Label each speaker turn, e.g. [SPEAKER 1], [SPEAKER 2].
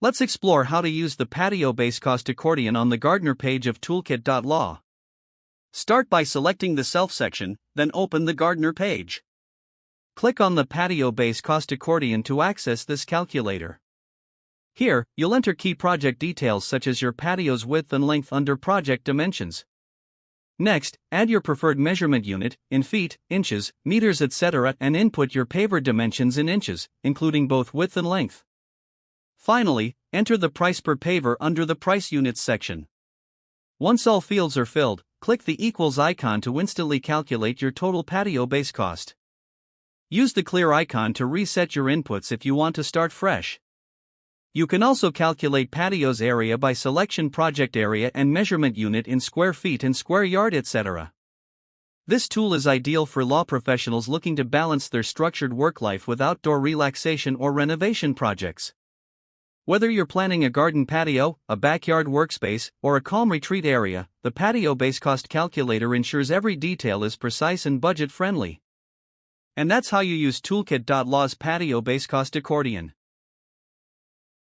[SPEAKER 1] Let's explore how to use the Patio Base Cost accordion on the Gardener page of Toolkit.law. Start by selecting the Self section, then open the Gardener page. Click on the Patio Base Cost accordion to access this calculator. Here, you'll enter key project details such as your patio's width and length under project dimensions. Next, add your preferred measurement unit, in feet, inches, meters, etc., and input your paver dimensions in inches, including both width and length. Finally, enter the price per paver under the Price Units section. Once all fields are filled, click the equals icon to instantly calculate your total patio base cost. Use the clear icon to reset your inputs if you want to start fresh. You can also calculate patio's area by selection, project area, and measurement unit in square feet and square yard, etc. This tool is ideal for law professionals looking to balance their structured work life with outdoor relaxation or renovation projects. Whether you're planning a garden patio, a backyard workspace, or a calm retreat area, the Patio Base Cost calculator ensures every detail is precise and budget-friendly. And that's how you use Toolkit.law's Patio Base Cost accordion.